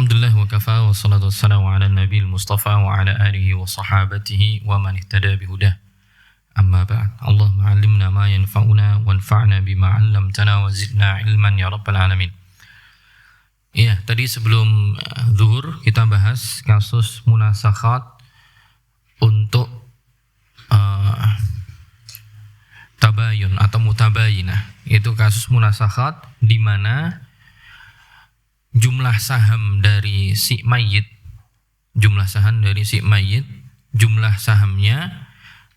Alhamdulillah wa kafa wa salatu wassalamu ala nabiil mustafa wa ala alihi wa sahabatihi wa man ihtada bihudah. Amma ba'd. Allahumma 'allimna ma yanfa'una wanfa'na bima 'allamtana wa zidna ilman ya rabbal alamin. Iya, tadi sebelum zuhur kita bahas kasus munasakhat untuk tabayun atau mutabayinah. Itu kasus munasakhat di mana jumlah saham dari si mayit, jumlah sahamnya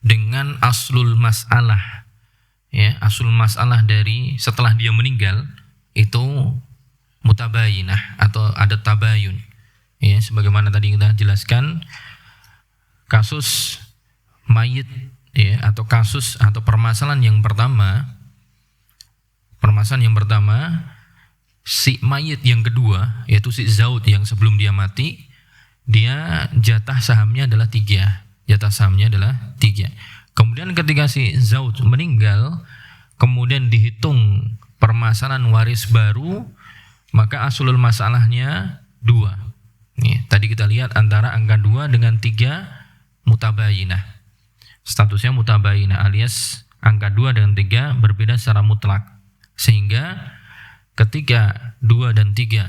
dengan aslul mas'alah, ya, aslul mas'alah dari setelah dia meninggal itu mutabayinah atau ada tabayun, ya, sebagaimana tadi kita jelaskan kasus mayit, ya, atau kasus atau permasalahan yang pertama si mayit yang kedua, yaitu si zaud yang sebelum dia mati, dia jatah sahamnya adalah 3. Kemudian ketika si zaud meninggal, kemudian dihitung permasalahan waris baru, maka aslul masalahnya 2. Nih, tadi kita lihat antara angka 2 dengan 3 mutabayinah. Statusnya mutabayinah alias angka 2 dengan 3 berbeda secara mutlak. Sehingga ketika 2 dan 3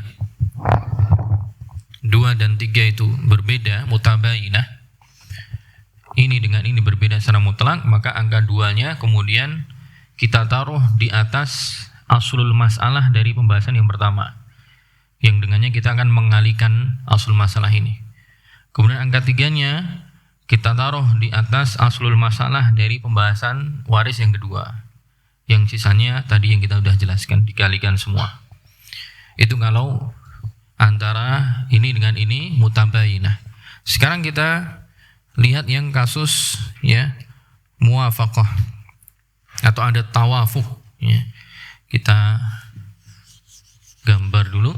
itu berbeda mutabayinah, ini dengan ini berbeda secara mutlak, maka angka 2-nya kemudian kita taruh di atas aslul masalah dari pembahasan yang pertama, yang dengannya kita akan mengalihkan aslul masalah ini. Kemudian angka 3-nya kita taruh di atas aslul masalah dari pembahasan waris yang kedua. Yang sisanya tadi yang kita sudah jelaskan, dikalikan semua. Itu kalau antara ini dengan ini mutabayinah. Sekarang kita lihat yang kasus, ya, muwafaqah atau ada tawafuq, ya. Kita gambar dulu.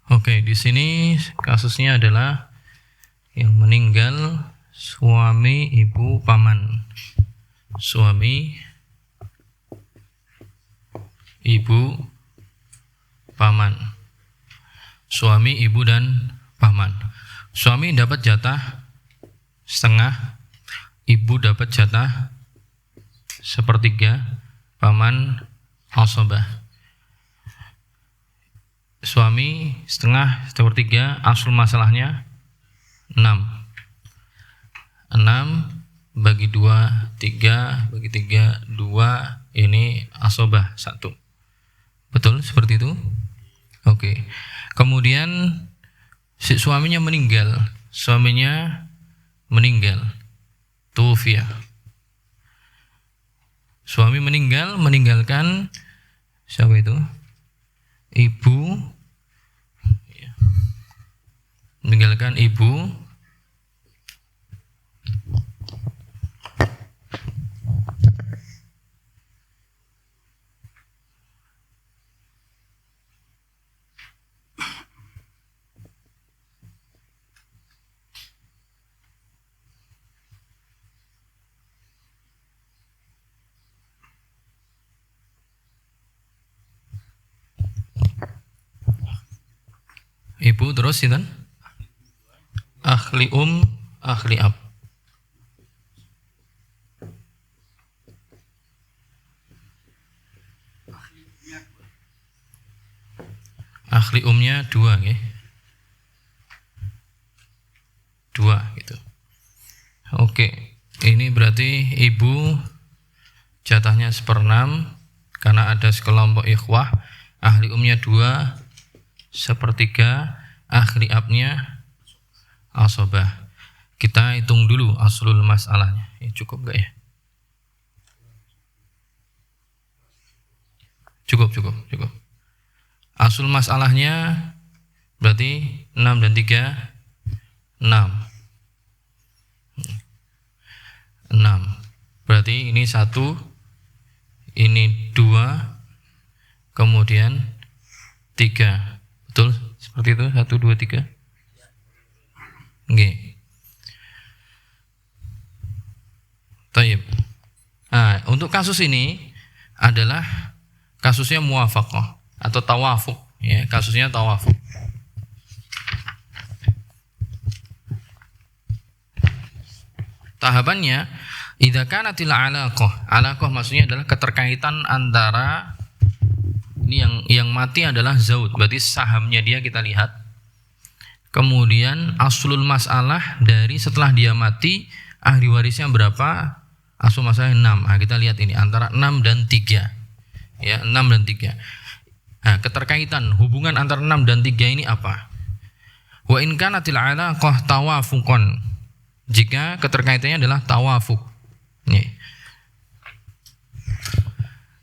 Oke, di sini kasusnya adalah yang meninggal suami ibu paman. Suami ibu paman. Suami ibu dan paman. Suami dapat jatah setengah, ibu dapat jatah 1/3, paman asabah. Suami setengah, 1/3, asul masalahnya 6 bagi 2, 3 bagi 3, 2, ini asobah 1. Betul seperti itu? Oke. Kemudian si suaminya meninggal. Tufiya. Suami meninggalkan siapa itu? Meninggalkan ibu, terus itu akhli akhli ab. Akhli umnya 2, ya. 2 gitu. Oke, ini berarti ibu jatahnya 1/6 karena ada sekelompok ikhwah, ahli umnya 2 sepertiga, ahli abnya asobah. Kita hitung dulu aslul masalahnya. Cukup gak ya? Cukup. Asul masalahnya berarti 6 dan 3 6. Berarti ini 1, ini 2, kemudian 3. Betul? Seperti itu? 1, 2, 3. Oke. Taib. Nah, untuk kasus ini adalah kasusnya muwafaqah atau tawafuq, ya, kasusnya tawafuq. Tahapannya, idza kanatil alaqah maksudnya adalah keterkaitan antara ini yang mati adalah zaud, berarti sahamnya dia kita lihat. Kemudian aslul masalah dari setelah dia mati ahli warisnya berapa? Aslul masalah 6. Nah, kita lihat ini antara 6 dan 3. Ya, 6 dan 3. Nah, keterkaitan hubungan antara 6 dan 3 ini apa? Wa in kanatil alaqah tawafuqan. Jika keterkaitannya adalah tawafuq. Nih.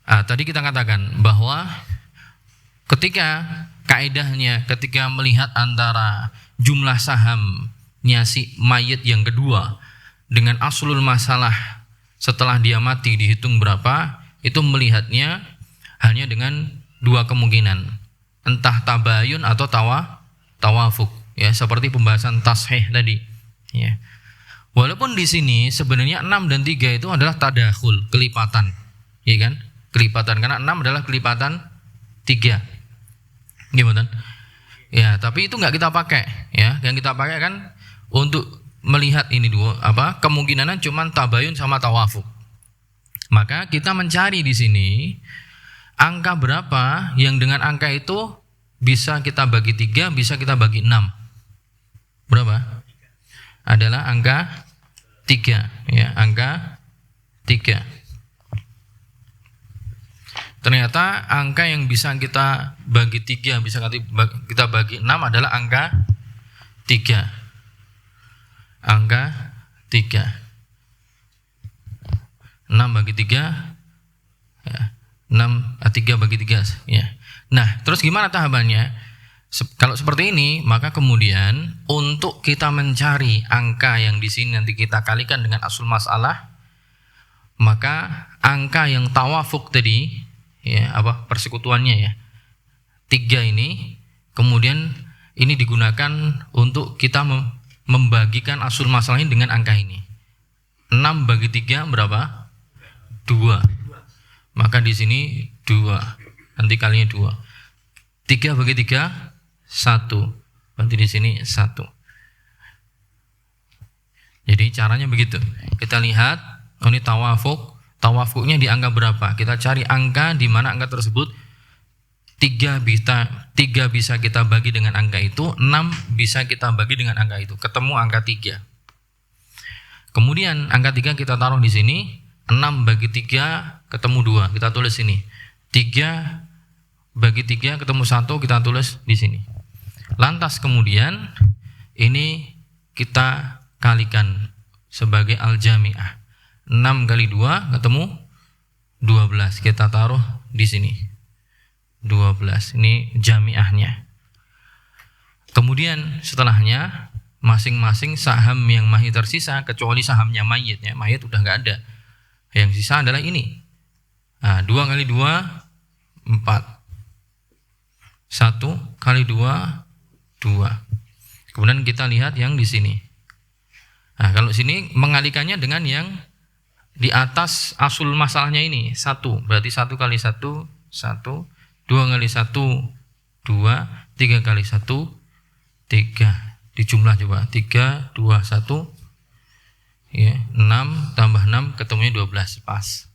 Tadi kita katakan bahwa ketika kaidahnya ketika melihat antara jumlah sahamnya si mayit yang kedua dengan aslul masalah setelah dia mati dihitung berapa, itu melihatnya hanya dengan dua kemungkinan, entah tabayun atau tawafuq, ya, seperti pembahasan tashih tadi, ya. Walaupun di sini sebenarnya 6 dan 3 itu adalah tadakhul, kelipatan, ya kan? Kelipatan, karena 6 adalah kelipatan 3. Gimana? Ya, tapi itu nggak kita pakai, ya. Yang kita pakai kan untuk melihat ini dua kemungkinan cuma tabayun sama tawafuq. Maka kita mencari di sini angka berapa yang dengan angka itu bisa kita bagi 3, bisa kita bagi 6. Berapa? Adalah angka 3, ya, angka 3. Ternyata angka yang bisa kita bagi 3, bisa kita bagi 6 adalah angka 3. Angka 3. 6 bagi 3, ya, 3 bagi 3, ya. Nah, terus gimana tahapannya? Kalau seperti ini, maka kemudian untuk kita mencari angka yang di sini nanti kita kalikan dengan asul masalah, maka angka yang tawafuq tadi, ya, persekutuannya, ya, 3 ini, kemudian ini digunakan untuk kita membagikan asul masalah ini dengan angka ini. 6 bagi 3 berapa? 2. Maka di sini 2. Nanti kalinya 2. 3 bagi 3 1. Berarti di sini 1. Jadi caranya begitu. Kita lihat, ini tawafuq. Tawafuqnya di angka berapa? Kita cari angka di mana angka tersebut 3 bisa kita bagi dengan angka itu, 6 bisa kita bagi dengan angka itu. Ketemu angka 3. Kemudian angka 3 kita taruh di sini, 6 bagi 3 ketemu 2. Kita tulis sini. 3 bagi 3 ketemu 1, kita tulis di sini. Lantas kemudian ini kita kalikan sebagai al-jami'ah. 6 kali 2 ketemu 12. Kita taruh di sini. 12. Ini jami'ahnya. Kemudian setelahnya masing-masing saham yang masih tersisa kecuali sahamnya mayit, ya. Mayit udah enggak ada. Yang sisa adalah ini. 2 kali 2 4. 1 kali 2 2. Kemudian kita lihat yang di sini. Nah, kalau sini mengalikannya dengan yang di atas asul masalahnya ini 1. Berarti 1 kali 1 1, 2 kali 1 2, 3 kali 1 3. Dijumlah coba. 3 2 1, ya, 6 tambah 6 ketemunya 12, pas.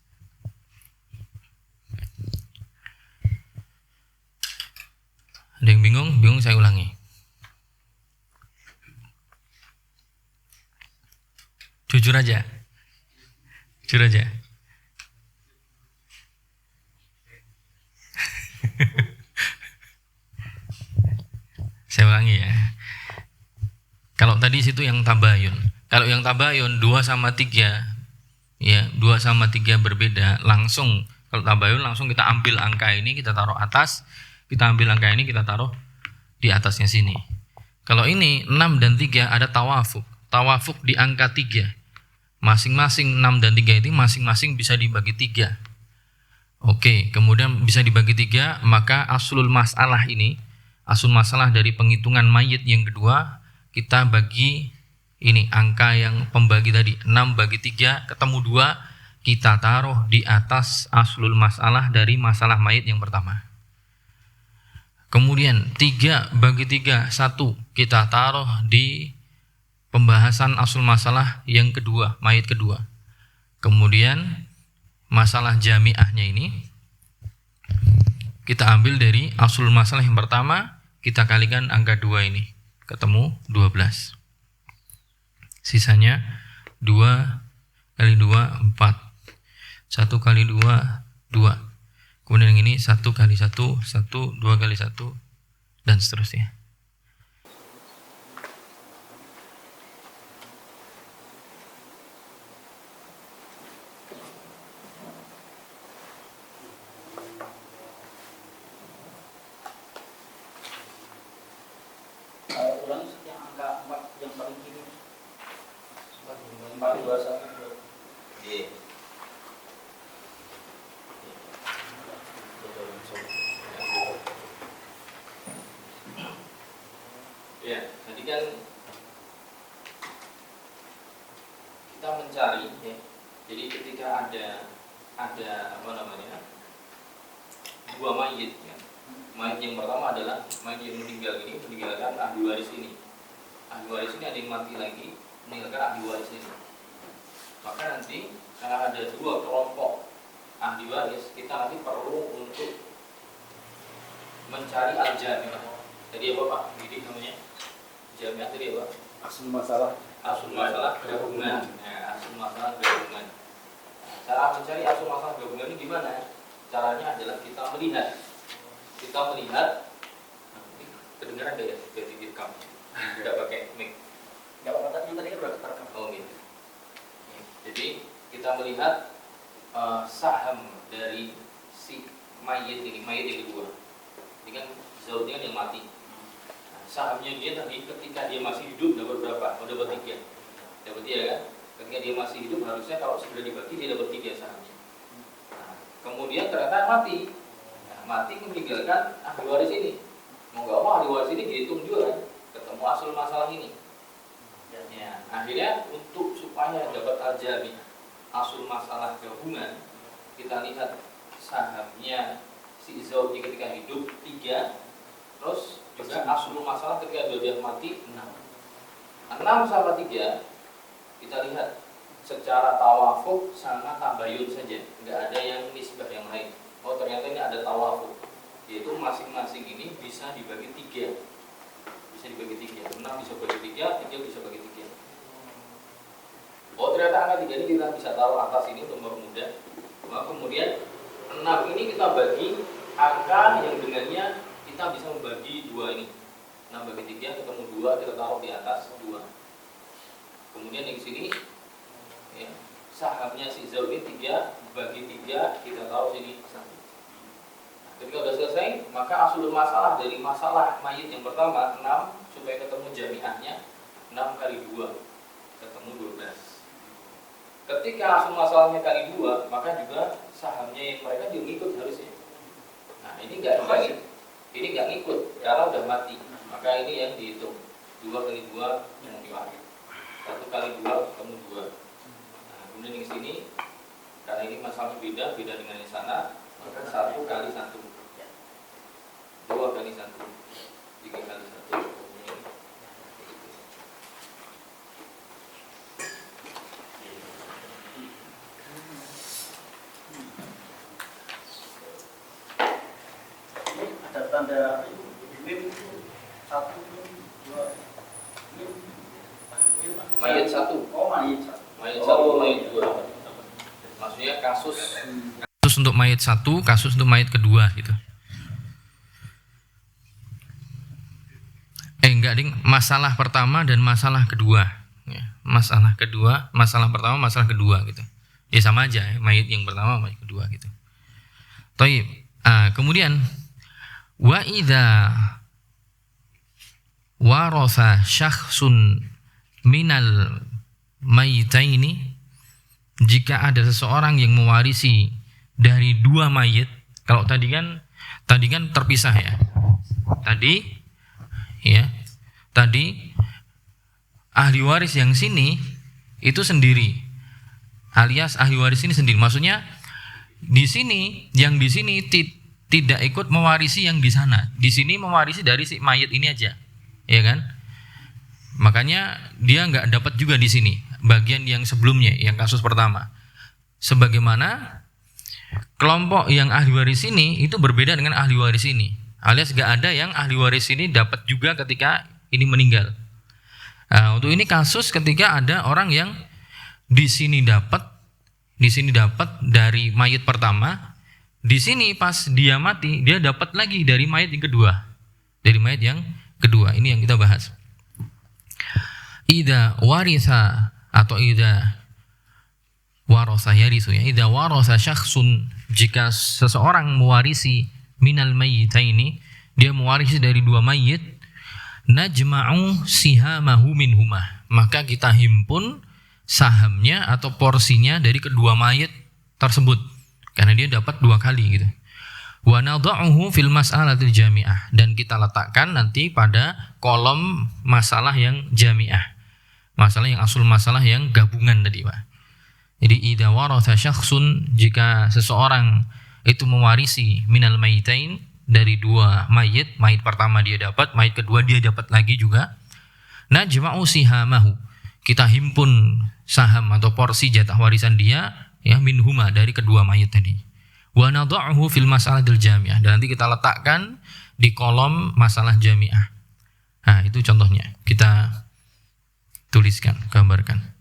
Ada yang bingung? Bingung saya ulangi. Jujur aja. Jujur aja. ulangi ya. Kalau tadi situ yang tabayun. Kalau yang tabayun 2/3, ya 2/3 berbeda, langsung kalau tabayun langsung kita ambil angka ini kita taruh atas, kita ambil angka ini kita taruh di atasnya sini. Kalau ini 6 dan 3 ada tawafuk. Tawafuk di angka 3. Masing-masing 6 dan 3 itu masing-masing bisa dibagi 3. Oke, kemudian bisa dibagi 3, maka aslul masalah ini, asul masalah dari penghitungan mayit yang kedua, kita bagi ini angka yang pembagi tadi 6 bagi 3 ketemu 2, kita taruh di atas aslul masalah dari masalah mayit yang pertama. Kemudian 3 bagi 3 1 kita taruh di pembahasan asul masalah yang kedua, mayit kedua. Kemudian masalah jamiahnya ini kita ambil dari asul masalah yang pertama, kita kalikan angka 2 ini, ketemu 12. Sisanya 2 kali 2 4. 1 kali 2 2. Kemudian yang ini 1 kali 1 1, 2 kali 1 dan seterusnya. Ya, tadi kan kita mencari ya. Jadi ketika ada apa namanya? Dua mayit ya. Mayit yang pertama adalah mayit yang meninggalkan ahli waris ini. Ahli waris ini ada yang mati lagi, meninggalkan ahli waris ini. Maka nanti kalau ada dua kelompok ahli waris, kita nanti perlu untuk mencari al-jami'ah. Tadi apa Pak? Didik namanya? Jami'ah tadi apa? Asul masalah gabungan. Ya, asul masalah gabungan. Nah, cara mencari asul masalah gabungan ini gimana? Caranya adalah kita melihat. Kedengaran gak ya? Jadi direkam. Tidak pakai mic. Gak apa-apa, tadi kan udah keterekam. Oh gitu. Jadi kita melihat saham dari si mayit ini, mayit yang kedua. Ini kan zautnya yang mati. Nah, sahamnya dia tadi ketika dia masih hidup dapat berapa? Oh, dapat 3. Dapat 3 kan? Ketika dia masih hidup harusnya kalau sudah dibagi dia dapat 3 sahamnya. Nah, kemudian ternyata mati. Nah, mati meninggalkan ahli waris ini. Mau nggak mau ahli waris ini dihitung juga kan? Ketemu asul masalah ini. Ya, akhirnya untuk supaya dapat al-jami asul masalah gabungan, kita lihat sahamnya si zautnya ketika hidup 3, terus juga asul masalah ketika dia mati 6. 6 sama 3 kita lihat secara tawafuk sama tabayun saja, nggak ada yang nisbah yang lain. Oh ternyata ini ada tawafuk, yaitu masing-masing ini bisa dibagi 3. Bisa dibagi 3, 6 bisa bagi 3, 3 bisa bagi 3. Oh ternyata angka 3 ini kita bisa taruh atas ini untuk mempermudah. Nah, kemudian 6 ini kita bagi angka yang dengannya kita bisa membagi 2 ini. 6 bagi 3 ketemu 2, kita taruh di atas 2. Kemudian di sini ya, sahamnya si zaut ini 3 bagi 3, kita taruh sini 1. Ketika sudah selesai, maka asul masalah dari masalah mayit yang pertama 6 supaya ketemu jamiahnya 6 kali 2 ketemu 12. Ketika asul masalahnya kali 2, maka juga sahamnya mereka juga ngikut harusnya. Nah ini nggak ngikut karena udah mati. Maka ini yang dihitung 2 kali 2 yang diwakil 1 kali 2 ketemu 2. Nah kemudian di sini karena ini masalahnya beda dengan yang sana, maka 1 kali 1, 2 kali 1, 3 kali 1. Ada tanda mim 1, 2, mim. Mayit 1. Oh mayit 1. Mayit 1, mayit 2. Maksudnya kasus Untuk mayit 1, kasus untuk mayit kedua gitu. Enggak ding, masalah pertama dan masalah kedua. Ya, masalah kedua, masalah pertama, masalah kedua gitu. Ya sama aja, ya, mayit yang pertama, mayit kedua gitu. Taib. Kemudian wa idza warasa syakhsun minal mayitaini, jika ada seseorang yang mewarisi dari dua mayit. Kalau tadi kan terpisah ya. Tadi ahli waris yang sini itu sendiri. Alias ahli waris ini sendiri. Maksudnya di sini tidak ikut mewarisi yang di sana. Di sini mewarisi dari si mayit ini aja. Ya kan? Makanya dia nggak dapat juga di sini bagian yang sebelumnya, yang kasus pertama. Sebagaimana kelompok yang ahli waris ini itu berbeda dengan ahli waris ini. Alias nggak ada yang ahli waris ini dapat juga ketika ini meninggal. Untuk ini kasus ketika ada orang yang di sini dapat dari mayit pertama, di sini pas dia mati dia dapat lagi dari mayit yang kedua. Ini yang kita bahas. Idza warisa atau idza warasa yarisu ya. Idza warasa syakhsun, jika seseorang mewarisi minal mayyitaini, dia mewarisi dari dua mayit, najma'u sihamahu minhumah, maka kita himpun sahamnya atau porsinya dari kedua mayit tersebut, karena dia dapat dua kali gitu. Wa nadha'uhu fil mas'alatil jami'ah, dan kita letakkan nanti pada kolom masalah yang jami'ah, masalah yang asul masalah yang gabungan tadi Pak. Jadi idza waratha syakhsun, jika seseorang itu mewarisi minal mayitain, dari dua mayit, mayit pertama dia dapat, mayit kedua dia dapat lagi juga. Najma'u sihamahu, kita himpun saham atau porsi jatah warisan dia ya minhuma, dari kedua mayit tadi. Wa nadha'uhu fil mas'alatil jami'ah, dan nanti kita letakkan di kolom masalah jami'ah. Nah, itu contohnya. Kita tuliskan, gambarkan.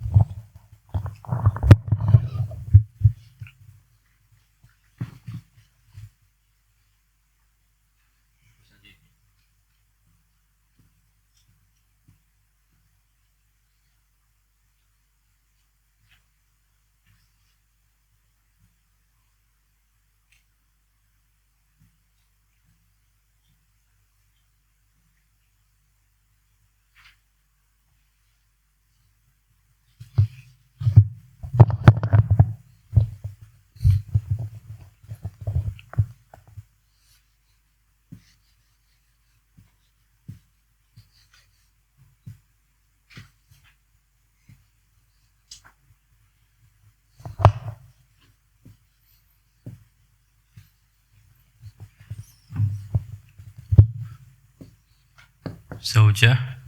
Zaujah,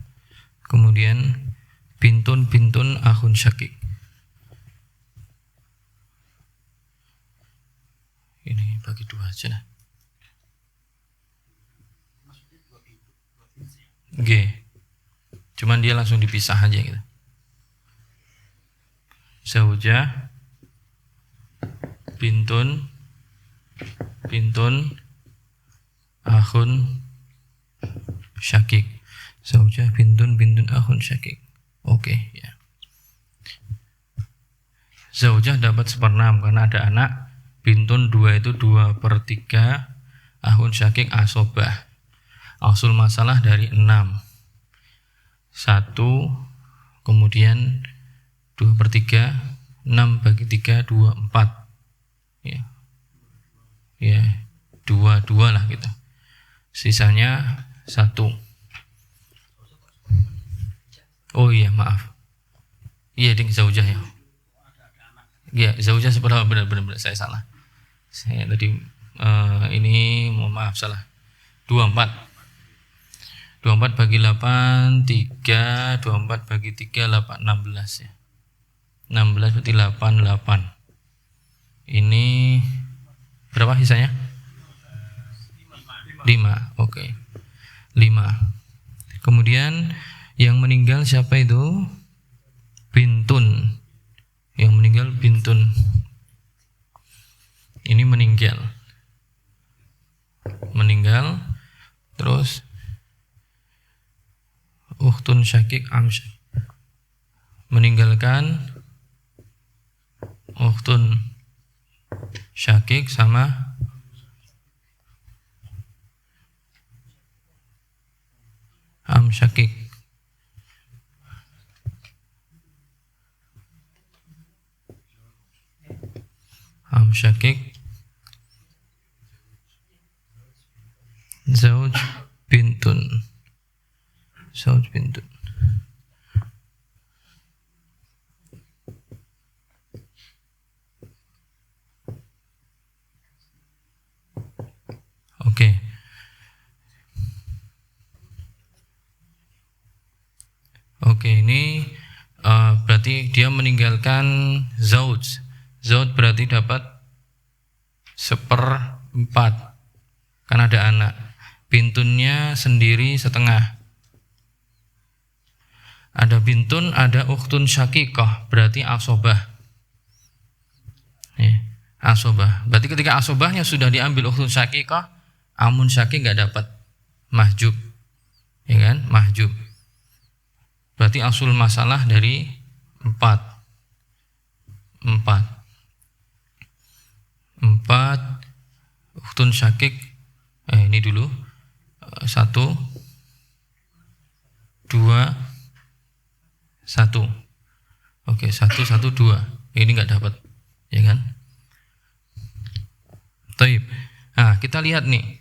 kemudian bintun akhun syakik. Ini bagi dua aja nah. G. Cuman dia langsung dipisah aja gitu. Zaujah, bintun akhun syakik. Zaujah bintun akhun syakik. Oke, ya. Zaujah dapat 1/6 karena ada anak. Bintun 2 itu 2/3. Akhun syakik asobah. Asul masalah dari 6. 1, kemudian 2/3. 6 bagi 3, 2, 4. Ya. Ya, 2 lah gitu. Sisanya 1. Oh iya, maaf. Iya, ding zaujah ya. Iya, zaujah sebenarnya benar saya salah. Saya tadi ini mohon maaf salah. 24 bagi 8 3, 24 bagi 3 8, 16 ya. 16 berarti 8. Ini berapa sisanya? 5. Oke. 5. Kemudian yang meninggal siapa itu? Bintun. Yang meninggal bintun. Ini meninggal. Terus ukhtun syakik am syakik. Meninggalkan ukhtun syakik sama am syakik. Am syakik zauj bintun. Zauj bintun. Oke. Oke, ini berarti dia meninggalkan zauj. Zauj berarti dapat 1/4 kan ada anak. Bintunnya sendiri setengah. Ada bintun, ada ukhtun syakikah, berarti asobah. Asobah. Berarti ketika asobahnya sudah diambil ukhtun syakikah, amun syakik nggak dapat, mahjub, ya kan? Mahjub. Berarti asul masalah dari 4 ukhtun syakik. Ini dulu 1 2 1. Oke, 1 1 2. Ini nggak dapat, ya kan? Taib. Nah, kita lihat nih.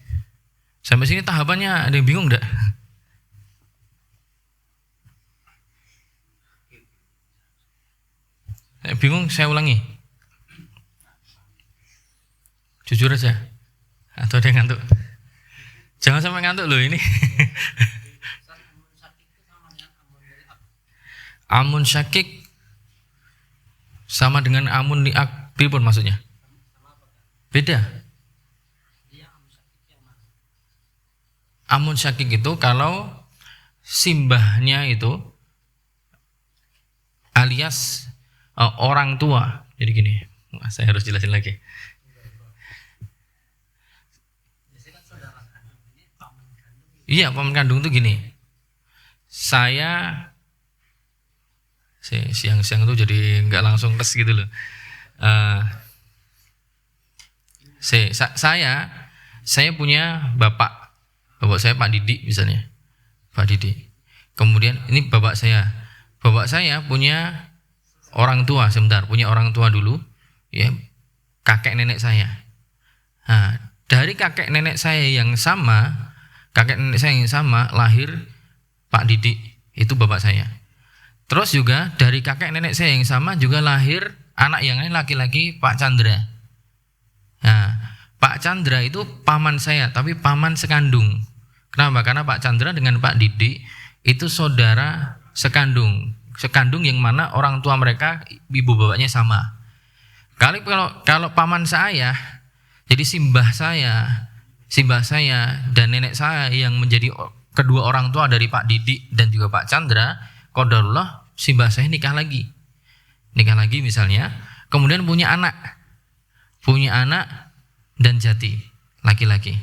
Sampai sini tahapannya ada yang bingung enggak? Bingung, saya ulangi. Jujur aja. Atau ada yang ngantuk? Jangan sampai ngantuk loh ini. Amun syakik sama dengan amun liak, pripun maksudnya? Beda. Amun syakik itu kalau simbahnya itu alias orang tua. Jadi gini, saya harus jelasin lagi. Iya, paman kandung itu gini. Saya siang-siang itu jadi nggak langsung tes gitu loh. Saya punya bapak saya Pak Didi misalnya, Pak Didi. Kemudian ini bapak saya punya orang tua, punya orang tua dulu, ya, kakek nenek saya. Nah, dari kakek nenek saya yang sama lahir Pak Didi, itu bapak saya. Terus juga dari kakek nenek saya yang sama juga lahir anak yang lain laki-laki, Pak Chandra. Nah, Pak Chandra itu paman saya, tapi paman sekandung. Kenapa? Karena Pak Chandra dengan Pak Didi itu saudara sekandung yang mana orang tua mereka ibu bapaknya sama. Kalau paman saya, jadi simbah saya dan nenek saya yang menjadi kedua orang tua dari Pak Didi dan juga Pak Chandra, qadarullah simbah saya nikah lagi misalnya, kemudian punya anak dan jati laki-laki.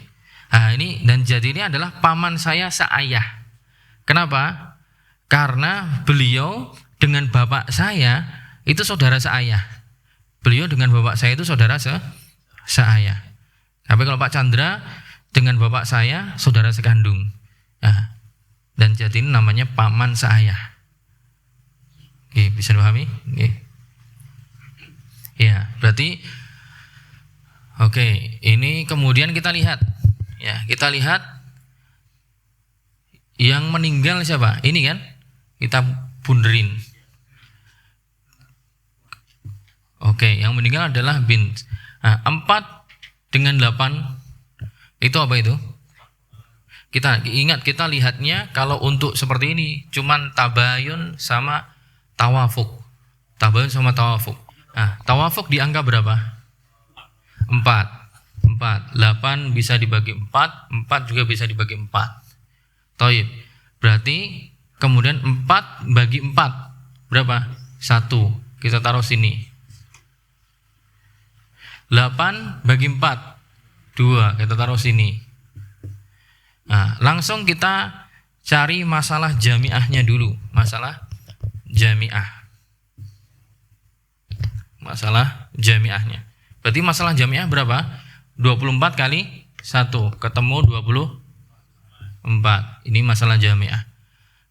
Nah, ini dan jati ini adalah paman saya seayah. Kenapa? Karena beliau dengan bapak saya itu saudara seayah. Beliau dengan bapak saya itu saudara seayah. Tapi kalau Pak Chandra dengan bapak saya saudara sekandung. Nah, dan jati ini namanya paman seayah. Oke, bisa dipahami? Oke. Ya, berarti oke, ini kemudian kita lihat. Ya, kita lihat yang meninggal siapa? Ini kan kita bunderin. Oke, yang meninggal adalah bint. Nah, 4 dengan 8 itu apa itu? Kita ingat, kita lihatnya kalau untuk seperti ini cuman tabayun sama tawafuk. Nah, tawafuk di angka berapa? 4. 8 bisa dibagi 4 juga bisa dibagi 4. Taib. Berarti kemudian 4 bagi 4 berapa? 1. Kita taruh sini. 8 bagi 4 2, kita taruh sini. Nah, langsung kita cari masalah jamiahnya dulu. Masalah jamiah. Masalah jamiahnya. Berarti masalah jamiah berapa? 24 kali 1 ketemu 24. Ini masalah jamiah.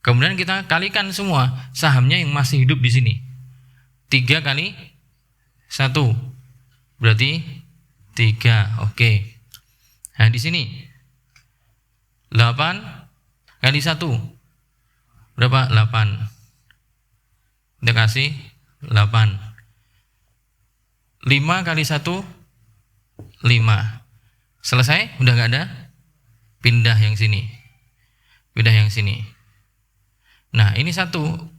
Kemudian kita kalikan semua sahamnya yang masih hidup di sini. 3 kali 1 berarti 3. Oke. Nah, di sini 8 kali 1 berapa? 8. Kita kasih 8. 5 kali 1 5. Selesai? Udah nggak ada? Pindah yang sini. Pindah yang sini. Nah, ini 1.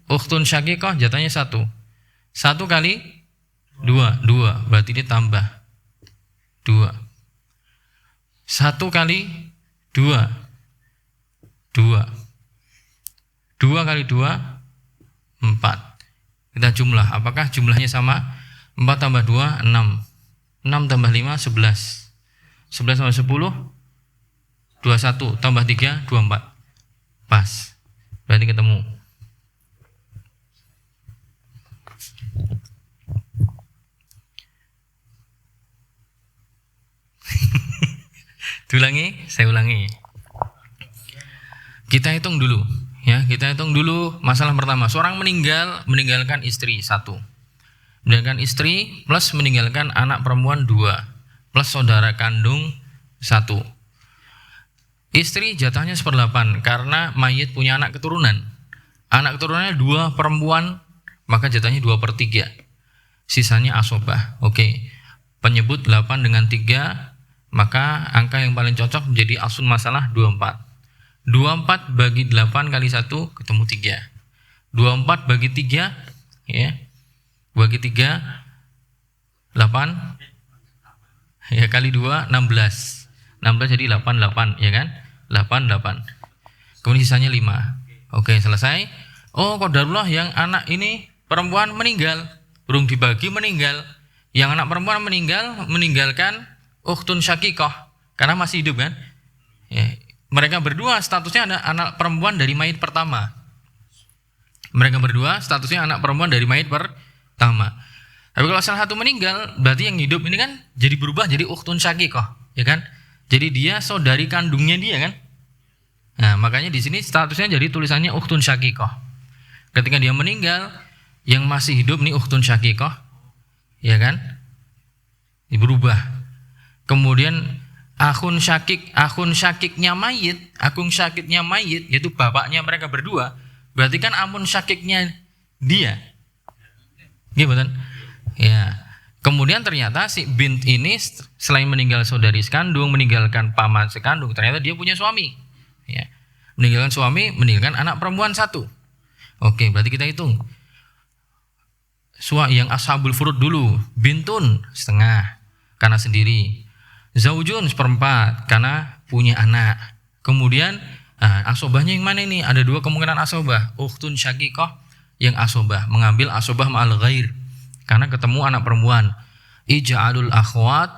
Ukhtun syaqiqah jatahnya 1. 1 kali 2. 2. Berarti ini tambah 2. 1 kali 2. 2. 2 kali 2 4. Kita jumlah. Apakah jumlahnya sama? 4 tambah 2 6. 6 tambah 5 11. 11 tambah 10 21 tambah 3 24. Pas. Berarti ketemu. Diulangi, saya ulangi. Kita hitung dulu, ya. Kita hitung dulu masalah pertama. Seorang meninggalkan istri 1. Meninggalkan istri plus meninggalkan anak perempuan 2 plus saudara kandung 1. Istri jatahnya 1/8 karena mayit punya anak keturunan. Anak keturunannya 2 perempuan, maka jatahnya 2/3. Sisanya asobah. Oke. Penyebut 8 dengan 3, maka angka yang paling cocok menjadi asul masalah 24. 24 bagi 8 kali 1 ketemu 3. 24 bagi 3 ya. Bagi 3 8 ya kali 2 16. 16 jadi 8 ya kan? 8. Kemudian sisanya 5. Oke, selesai. Oh, qadarullah yang anak ini perempuan meninggal, belum dibagi meninggal. Yang anak perempuan meninggalkan ukhtun syaqiqah karena masih hidup kan? Ya, mereka berdua statusnya ada anak perempuan dari mayit pertama. Mereka berdua statusnya anak perempuan dari mayit pertama. Tapi kalau salah satu meninggal, berarti yang hidup ini kan jadi berubah jadi ukhtun syaqiqah, ya kan? Jadi dia saudari kandungnya dia kan? Nah, makanya di sini statusnya jadi tulisannya ukhtun syaqiqah. Ketika dia meninggal, yang masih hidup nih ukhtun syaqiqah, ya kan? Berubah. Kemudian akun syakiknya mayit yaitu bapaknya mereka berdua, berarti kan amun syakiknya dia. Gitu kan? Ya. Kemudian ternyata si bint ini selain meninggal saudari sekandung, meninggalkan paman sekandung, ternyata dia punya suami. Ya. Meninggalkan suami, meninggalkan anak perempuan 1. Oke, berarti kita hitung. Yang ashabul furud dulu, bintun setengah karena sendiri. Zaujun 1/4 karena punya anak. Kemudian asobahnya yang mana ini? Ada 2 kemungkinan asobah. Ukhtun syaqiqah yang asobah, mengambil asobah ma'al ghair karena ketemu anak perempuan. Ij'alul akhwat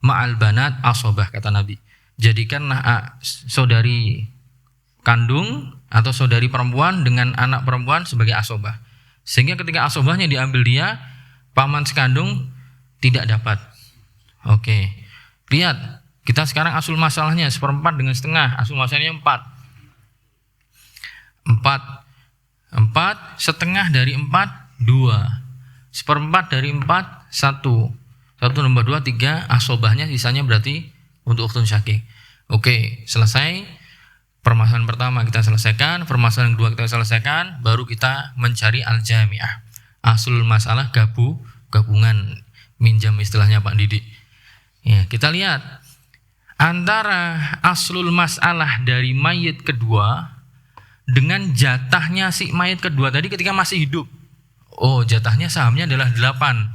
ma'al banat asobah, kata Nabi. Jadikanlah saudari kandung atau saudari perempuan dengan anak perempuan sebagai asobah. Sehingga ketika asobahnya diambil dia, paman sekandung tidak dapat. Oke. Lihat, kita sekarang asul masalahnya 1/4 dengan setengah. Asul masalahnya 4. 4 setengah dari 4 2. 1/4 dari 4 1. 1 tambah 2 3. Asobahnya sisanya berarti untuk ukhtun syaqiq. Oke, selesai. Permasalahan pertama kita selesaikan, permasalahan kedua kita selesaikan, baru kita mencari al-jami'ah. Asul masalah gabungan. Minjam istilahnya Pak Didik. Ya, kita lihat antara aslul masalah dari mayit kedua dengan jatahnya si mayit kedua tadi ketika masih hidup. Oh, jatahnya sahamnya adalah 8.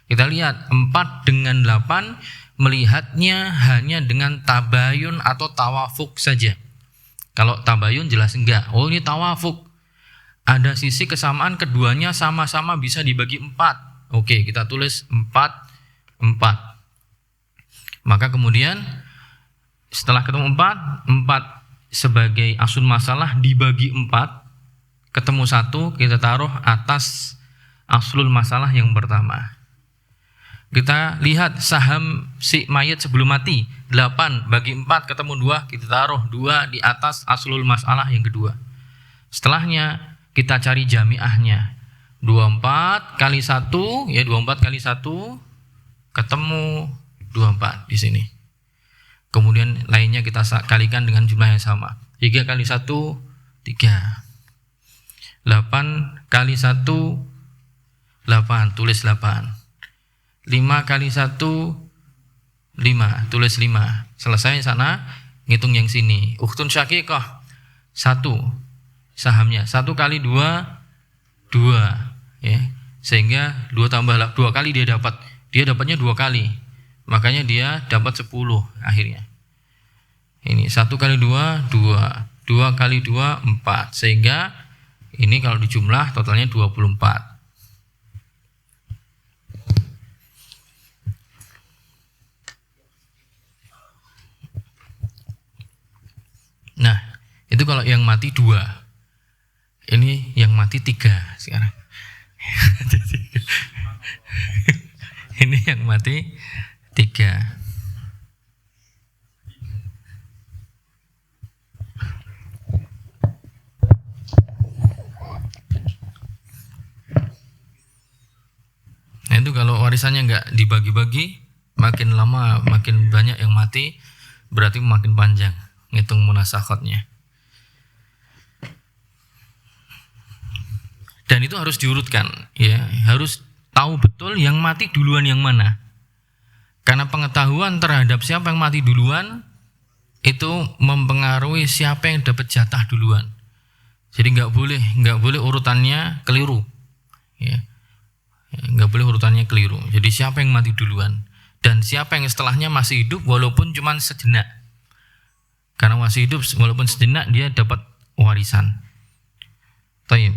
Kita lihat 4 dengan 8 melihatnya hanya dengan tabayun atau tawafuk saja. Kalau tabayun jelas enggak. Oh, ini tawafuk. Ada sisi kesamaan keduanya sama-sama bisa dibagi 4. Oke, kita tulis 4. Maka kemudian setelah ketemu 4 sebagai asul masalah dibagi 4, ketemu 1, kita taruh atas aslul masalah yang pertama. Kita lihat saham si mayit sebelum mati 8 bagi 4 ketemu 2, kita taruh 2 di atas aslul masalah yang kedua. Setelahnya kita cari jamiahnya. 24 kali 1 ya 24 kali 1 ketemu 24 di sini. Kemudian lainnya kita kalikan dengan jumlah yang sama. 3 kali 1 3. 8 kali 1 8, tulis 8. 5 kali 1 5, tulis 5. Selesai sana, ngitung yang sini. Ukhtun syaqiqah 1 sahamnya. 1 kali 2 2 ya. Sehingga 2 tambah 2 kali dia dapatnya 2 kali. Makanya dia dapat 10 akhirnya. Ini 1 kali 2 2, 2 kali 2 4. Sehingga ini kalau dijumlah totalnya 24. Nah, itu kalau yang mati 2. Ini yang mati 3 sekarang. Ini yang mati 3. Nah, itu kalau warisannya nggak dibagi-bagi, makin lama makin banyak yang mati, berarti makin panjang ngitung munasakhotnya. Dan itu harus diurutkan, ya, harus tahu betul yang mati duluan yang mana. Karena pengetahuan terhadap siapa yang mati duluan itu mempengaruhi siapa yang dapat jatah duluan. Jadi nggak boleh urutannya keliru, ya. Nggak boleh urutannya keliru. Jadi siapa yang mati duluan dan siapa yang setelahnya masih hidup walaupun cuma sejenak. Karena masih hidup walaupun sejenak dia dapat warisan. Taib.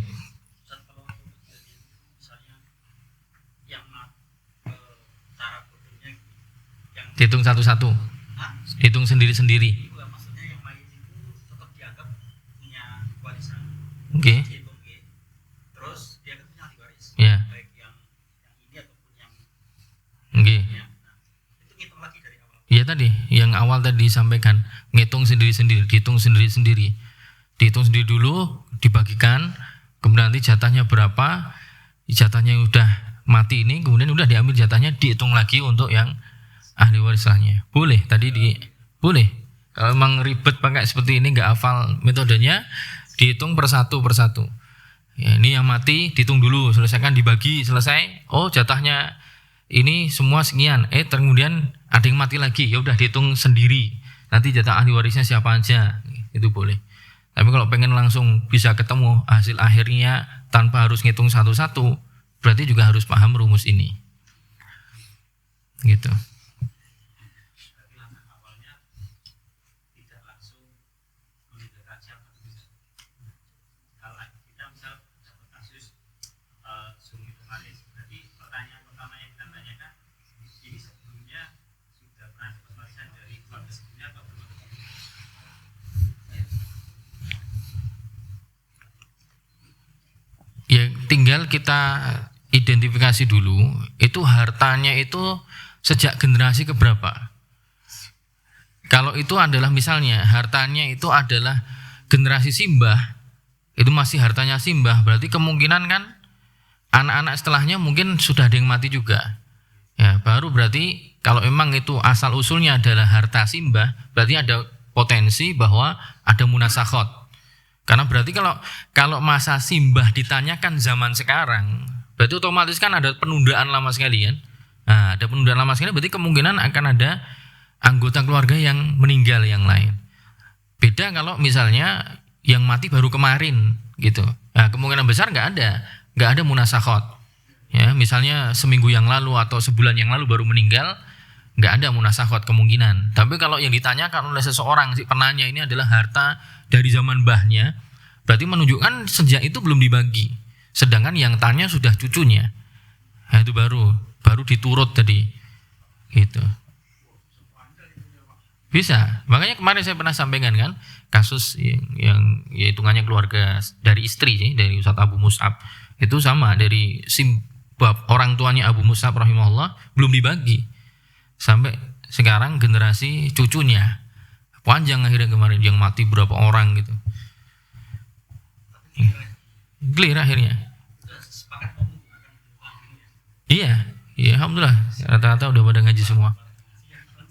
Hitung satu-satu. Hitung sendiri-sendiri. Maksudnya yang mayit itu tetap dianggap punya warisan. Oke. Terus dia kan punya ahli waris. Ya. Baik yang ini ataupun yang Oke. nah, itu ngitung lagi dari awal. Iya tadi, yang awal tadi disampaikan, ngitung sendiri-sendiri, dihitung sendiri-sendiri. Dihitung sendiri dulu, dibagikan, kemudian nanti jatahnya berapa, jatahnya yang udah mati ini, kemudian udah diambil jatahnya, dihitung lagi untuk yang ahli warisannya. Boleh, boleh. Kalau memang ribet pakai seperti ini, nggak hafal metodenya, dihitung persatu. Ya, ini yang mati, dihitung dulu, selesaikan, dibagi, selesai. Oh, jatahnya ini semua sekian. Kemudian ada yang mati lagi, ya udah dihitung sendiri. Nanti jatah ahli warisnya siapa aja, itu boleh. Tapi kalau pengen langsung bisa ketemu hasil akhirnya tanpa harus ngitung satu-satu, berarti juga harus paham rumus ini. Gitu. Ya, tinggal kita identifikasi dulu itu hartanya itu sejak generasi keberapa. Kalau itu adalah misalnya hartanya itu adalah generasi simbah, itu masih hartanya simbah, berarti kemungkinan kan anak-anak setelahnya mungkin sudah ada yang mati juga. Ya, baru berarti kalau memang itu asal usulnya adalah harta simbah, berarti ada potensi bahwa ada munasakhot. Karena berarti kalau masa simbah ditanyakan zaman sekarang, berarti otomatis kan ada penundaan lama sekali kan. Nah, ada penundaan lama sekali berarti kemungkinan akan ada anggota keluarga yang meninggal yang lain. Beda kalau misalnya yang mati baru kemarin gitu. Nah, kemungkinan besar nggak ada munasakhot. Ya, misalnya seminggu yang lalu atau sebulan yang lalu baru meninggal, nggak ada munasakhot kemungkinan. Tapi kalau yang ditanyakan oleh seseorang si penanya ini adalah harta dari zaman mbahnya, berarti menunjukkan sejak itu belum dibagi. Sedangkan yang tanya sudah cucunya. Nah, itu baru diturut tadi. Gitu. Bisa. Makanya kemarin saya pernah sampaikan kan kasus yang ya hitungannya keluarga dari istri sih, dari Ustadz Abu Mus'ab. Itu sama, dari bab orang tuanya Abu Mus'ab rahimahullah belum dibagi. Sampai sekarang generasi cucunya. Panjang akhirnya kemarin yang mati berapa orang gitu. Clear akhirnya. Iya, iya alhamdulillah rata-rata udah pada ngaji semua.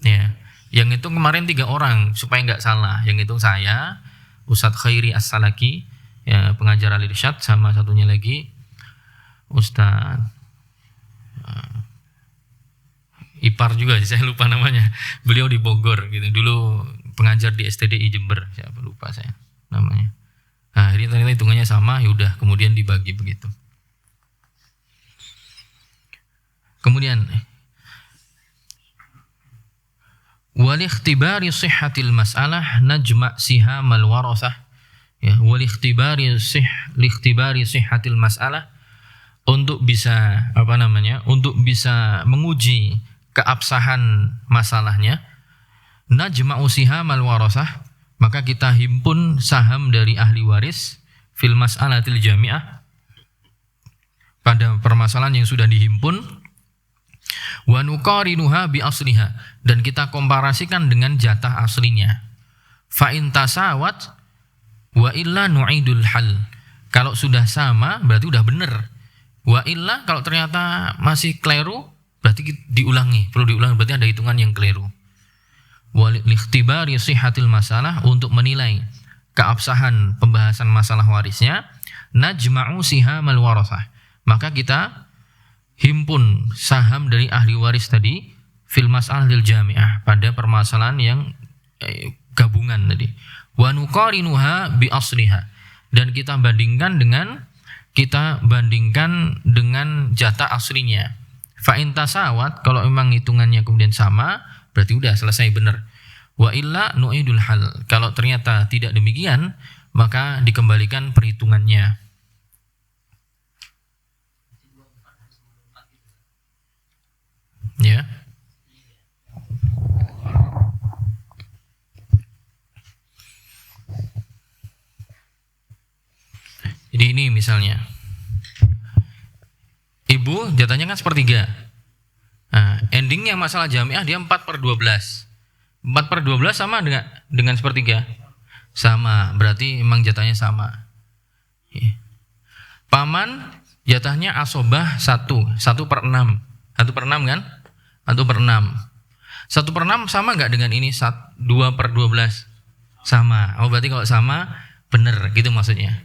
Ya, yang itu kemarin 3 orang supaya nggak salah. Yang itu saya, Ustadz Khairi As-Salaki, ya, pengajar Al-Irsyad, sama satunya lagi Ustadz Ipar juga, saya lupa namanya. Beliau di Bogor gitu. Dulu pengajar di STDI Jember, siapa lupa saya namanya. Nah, ini ternyata hitungannya sama, yaudah kemudian dibagi begitu. Kemudian wal ikhtibari sihhatil mas'alah najma' sihamal warathah. Ya, wal ikhtibari sihhatil mas'alah, untuk bisa untuk bisa menguji keabsahan masalahnya, najma'u sihamal warathah, maka kita himpun saham dari ahli waris fil mas'alatil jami'ah, pada permasalahan yang sudah dihimpun, wa nuqarinuha bi asliha, dan kita komparasikan dengan jatah aslinya. Fa in tasawat wa illa nu'idul hal, kalau sudah sama berarti udah benar. Wa illa, kalau ternyata masih keliru berarti diulangi, perlu diulangi, berarti ada hitungan yang keliru. Wal ikhtibari sihhatil masalah, untuk menilai keabsahan pembahasan masalah warisnya, najma'u sihamal warathah, maka kita himpun saham dari ahli waris tadi fil mas'alatil jami'ah, pada permasalahan yang gabungan tadi. Wa nuqarinuha bi asliha, dan kita bandingkan dengan jatah aslinya. Fa in tasawat, kalau memang hitungannya kemudian sama, berarti udah selesai benar. Wa illa nu'idul hal, kalau ternyata tidak demikian, maka dikembalikan perhitungannya. Ya. Jadi ini misalnya, ibu jatahnya kan 1/3. Nah, endingnya masalah jamiah dia 4/12. 4/12 sama dengan 1/3. Sama, berarti memang jatahnya sama. Paman jatahnya asobah 1/6. 1/6 kan? 1/6. 1/6 sama nggak dengan ini 2/12? Sama. Oh, berarti kalau sama benar gitu maksudnya.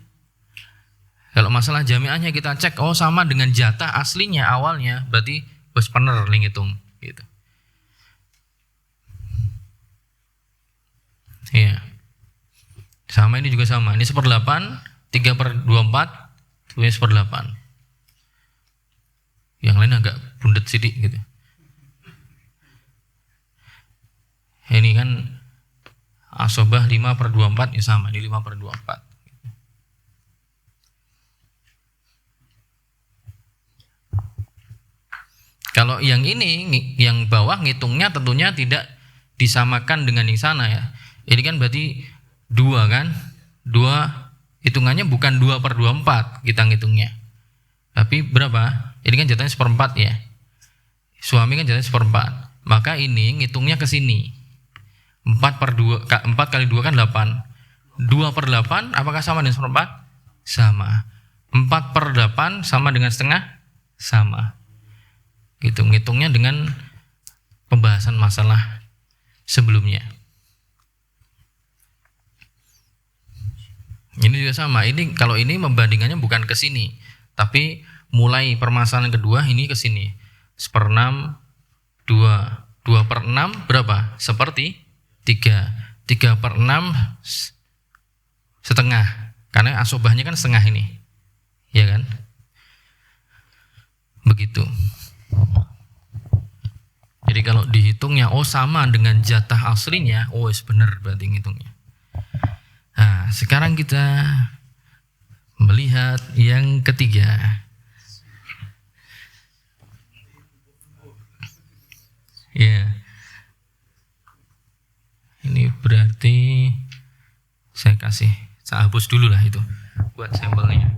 Kalau masalah jamiahnya kita cek, oh sama dengan jatah aslinya awalnya, berarti bos bener ngitung gitu. Iya. Sama, ini juga sama. Ini 1/8, 3/24, 1/8. Yang lain agak bundet sidik gitu. Ini kan asobah 5/24, ya sama, ini 5/24. Kalau yang ini, yang bawah ngitungnya tentunya tidak disamakan dengan yang sana ya. Ini kan berarti 2 kan? 2 hitungannya bukan 2/24 kita ngitungnya. Tapi berapa? Ini kan jatahnya 1/4 ya. Suami kan jatahnya 1/4. Maka ini ngitungnya ke sini. 4 kali 2 kan 8. 2/8 apakah sama dengan 1/4? Sama. 4/8 sama dengan setengah? Sama. Gitu, ngitungnya dengan pembahasan masalah sebelumnya. Ini juga sama. Ini kalau ini membandingannya bukan ke sini, tapi mulai permasalahan kedua ini ke sini. 1/6, 2/6 berapa? 1/3. 3/6 setengah. Karena asobahnya kan setengah ini. Ya kan? Begitu. Jadi kalau dihitungnya sama dengan jatah aslinya, benar berarti ngitungnya. Nah, sekarang kita melihat yang ketiga. Ya. berarti saya hapus dulu lah itu buat sampelnya.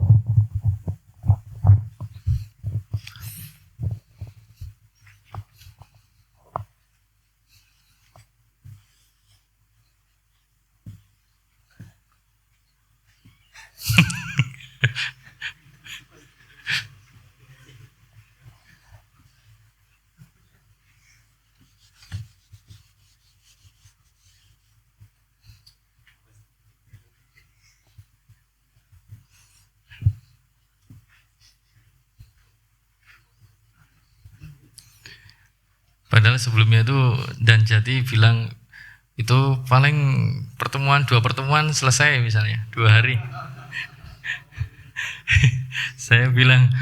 Padahal sebelumnya itu Dan Jati bilang itu paling dua pertemuan selesai misalnya 2 hari. Saya bilang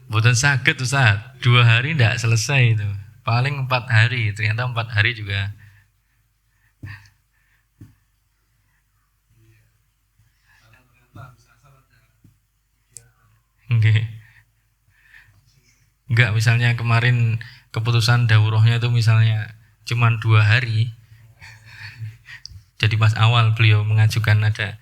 boten saged Ustaz, 2 hari tidak selesai itu, paling 4 hari. Ternyata 4 hari juga. Enggak, misalnya kemarin keputusan daurahnya itu misalnya cuman 2 hari. Jadi pas awal beliau mengajukan ada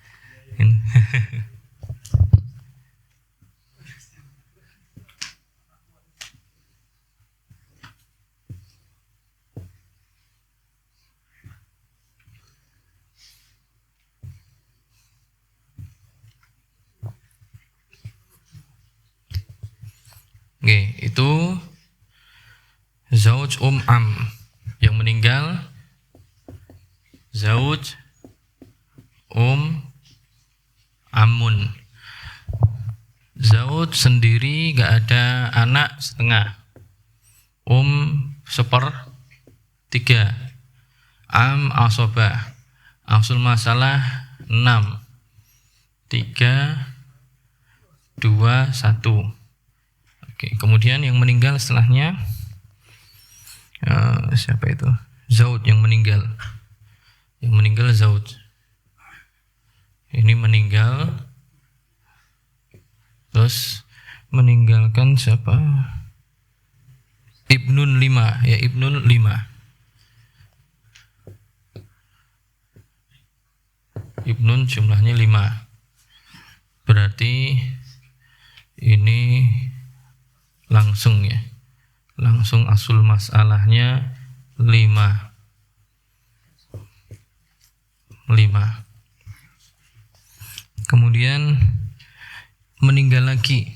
itu zauj am yang meninggal, zauj amun. Zauj sendiri gak ada anak setengah, 1/3, am asobah, asul masalah 6, 3, 2, 1. Oke, kemudian yang meninggal setelahnya siapa itu? Zauj yang meninggal. Yang meninggal zauj. Ini meninggal. Terus meninggalkan siapa? Ibnun 5, ya Ibnun 5. Ibnun jumlahnya 5. Berarti ini langsung ya. Langsung asul masalahnya 5. Kemudian meninggal lagi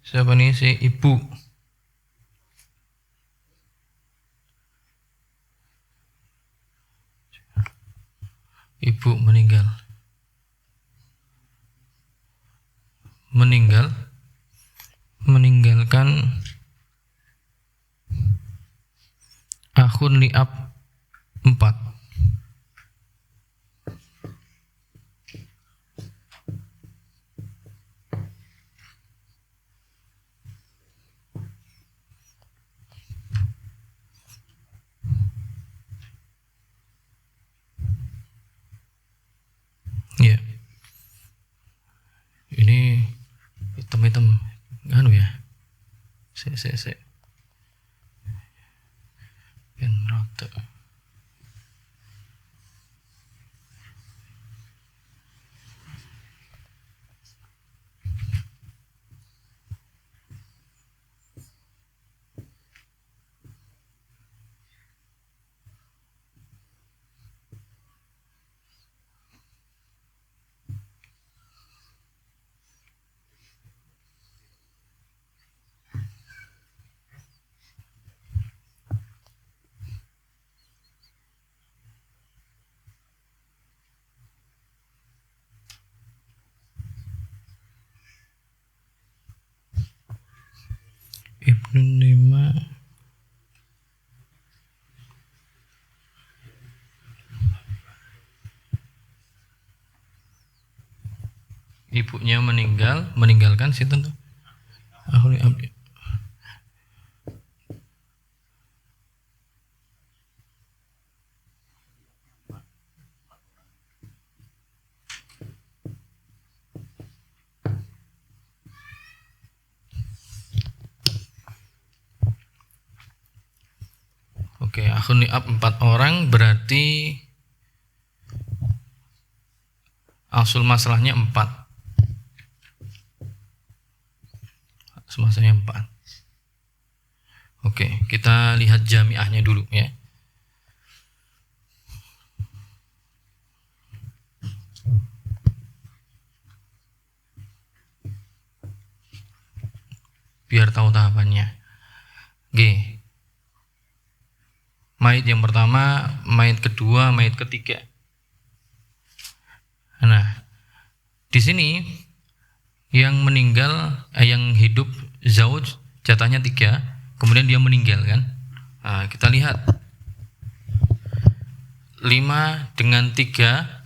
siapa nih? Si ibu. Ibu meninggalkan akhun li'ab 4. Ya. Ini hitam-hitam ya. Saya pen rata. Ibnu 5. Ibunya meninggalkan situ tuh. Akhli abdi. akhun li'ab 4 orang, berarti asul masalahnya 4. Asul masalahnya 4. Oke, kita lihat jamiahnya dulu ya. Biar tahu tahapannya. G. Mayit yang pertama, mayit kedua, mayit ketiga. Nah, di sini yang meninggal, yang hidup zauj jatahnya 3, kemudian dia meninggal kan. Nah, kita lihat 5 dengan 3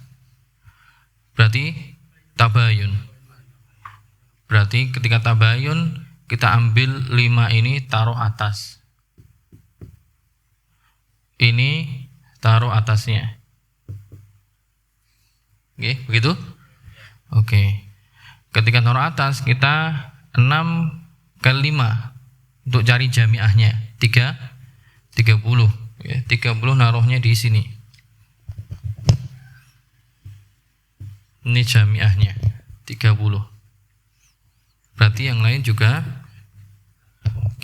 berarti tabayun. Berarti ketika tabayun kita ambil 5 ini taruh atas. Ini taruh atasnya. Oke, begitu? Oke. Ketika taruh atas kita 6 kali 5 untuk cari jamiahnya. 30. Ya, 30 naruhnya di sini. Ini jamiahnya 30. Berarti yang lain juga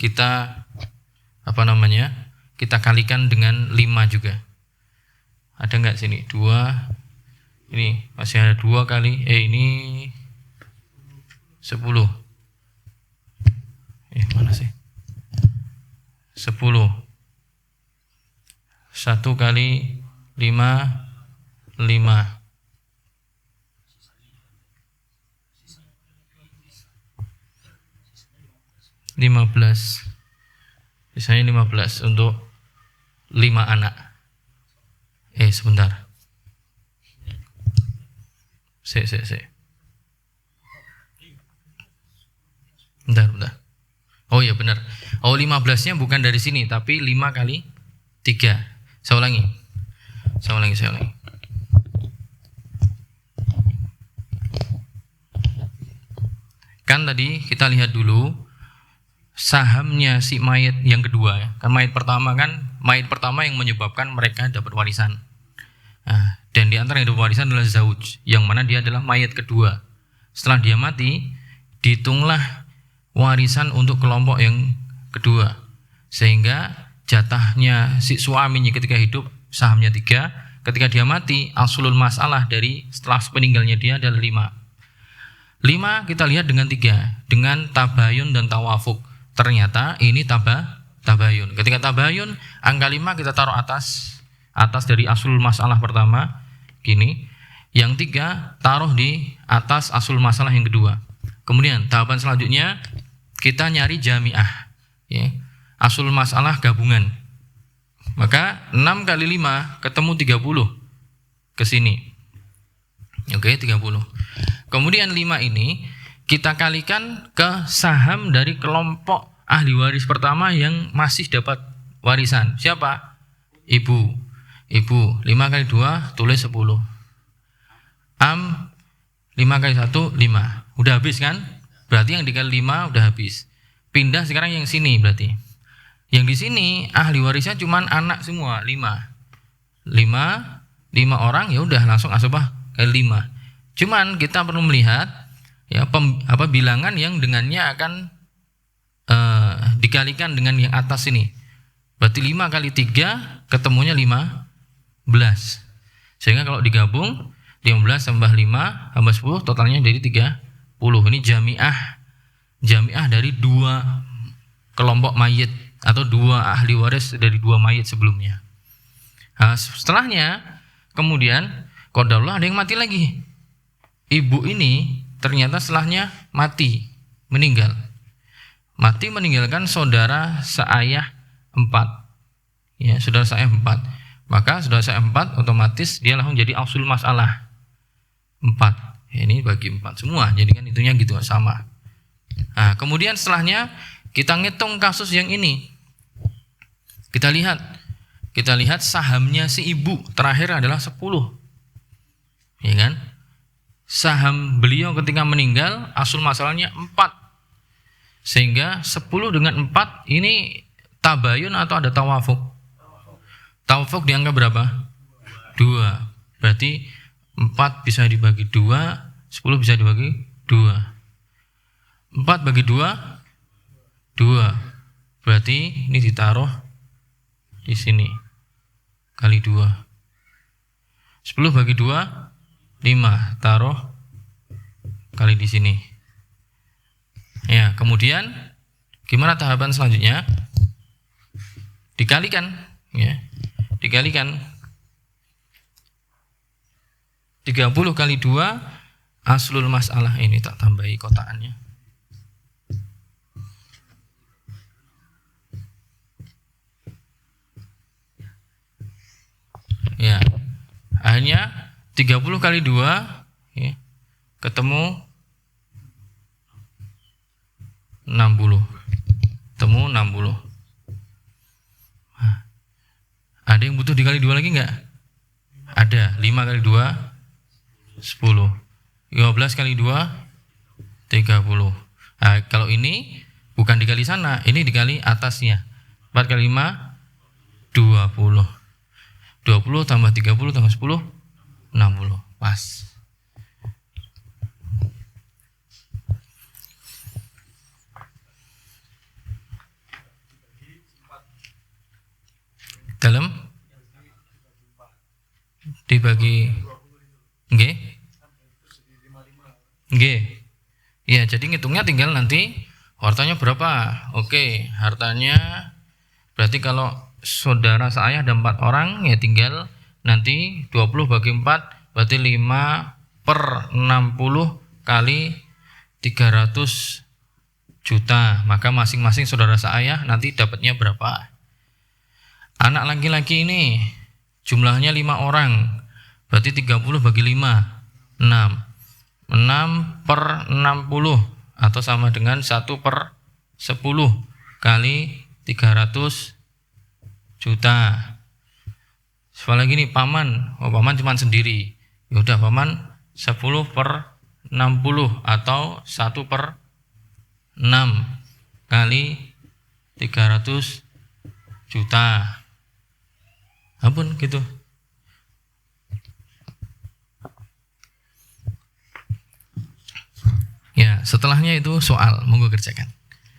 kita kita kalikan dengan 5 juga. Ada nggak sini? 2. Ini masih ada 2 kali. Ini 10. Mana sih? 10. 1 kali 5, 5. 15. Misalnya 15 untuk 5 anak. Sebentar. Bentar. Oh iya benar. 15-nya bukan dari sini, tapi 5 kali 3. Saya ulangi. Kan tadi kita lihat dulu sahamnya si mayit yang kedua ya. Kan mayit pertama yang menyebabkan mereka dapat warisan. Nah, dan di antara yang dapat warisan adalah zauj, yang mana dia adalah mayit kedua. Setelah dia mati, dihitunglah warisan untuk kelompok yang kedua. Sehingga jatahnya si suaminya ketika hidup sahamnya 3, ketika dia mati aslul masalah dari setelah peninggalnya dia adalah 5 kita lihat dengan 3, dengan tabayun dan tawafuk. Ternyata ini tabayun. Ketika tabayun, angka 5 kita taruh atas dari aslul masalah pertama, gini. Yang 3 taruh di atas aslul masalah yang kedua. Kemudian tahapan selanjutnya kita nyari jamiah, ya. Aslul masalah gabungan. Maka 6 kali 5 ketemu 30 ke sini. Oke, 30. Kemudian 5 ini kita kalikan ke saham dari kelompok ahli waris pertama yang masih dapat warisan. Siapa? Ibu. 5 kali 2 tulis 10. 5 kali 1 5. Udah habis kan? Berarti yang dikali 5 udah habis. Pindah sekarang yang sini berarti. Yang di sini ahli warisnya cuman anak semua 5 orang, ya udah langsung asbah kali 5. Cuman kita perlu melihat ya bilangan yang dengannya akan dikalikan dengan yang atas ini. Berarti 5 kali 3 ketemunya 15. Sehingga kalau digabung 15 tambah 5 tambah 10 totalnya jadi 30. Ini jamiah dari 2 kelompok mayit atau 2 ahli waris dari 2 mayit sebelumnya. Nah, setelahnya kemudian qadarullah ada yang mati lagi. Ibu ini ternyata setelahnya meninggal. Mati meninggalkan saudara seayah 4. Ya, saudara seayah 4. Maka saudara seayah 4 otomatis dia langsung jadi asul masalah 4. Ya, ini bagi 4 semua. Jadi kan itunya gitu sama. Nah, kemudian setelahnya kita ngitung kasus yang ini. Kita lihat sahamnya si ibu terakhir adalah 10. Ya kan? Saham beliau ketika meninggal asul masalahnya 4. Sehingga 10 dengan 4 ini tabayun atau ada tawafuk? Tawafuk di angka berapa? 2. Berarti 4 bisa dibagi 2, 10 bisa dibagi 2. 4 bagi 2, 2. Berarti ini ditaruh di sini. Kali 2. 10 bagi 2, 5. Taruh kali di sini. Ya, kemudian gimana tahapan selanjutnya? Dikalikan, ya. Dikalikan 30 kali 2 aslul masalah, ini tak tambahi kotaannya. Ya. Akhirnya 30 kali 2 ya, ketemu 60. Ketemu 60. Ada yang butuh dikali 2 lagi enggak? Ada. 5 kali 2 10. 15 kali 2 30. Nah, kalau ini bukan dikali sana, ini dikali atasnya. 4 kali 5 20. 20 tambah 30 tambah 10 60. Pas. Dalam dibagi nggih. Nggih. Ya, jadi ngitungnya tinggal nanti hartanya berapa. Oke, hartanya berarti kalau saudara saya ada 4 orang, ya tinggal nanti 20 bagi 4 berarti 5/60 kali 300 juta. Maka masing-masing saudara saya nanti dapatnya berapa. Anak laki-laki ini jumlahnya 5 orang, berarti 30 bagi 5 6. 6/60 atau sama dengan 1/10 kali 300 juta. Soal lagi nih paman, paman cuma sendiri. Ya udah paman 10/60 atau 1/6 kali 300 juta. Ampun gitu. Ya, setelahnya itu soal, monggo kerjakan.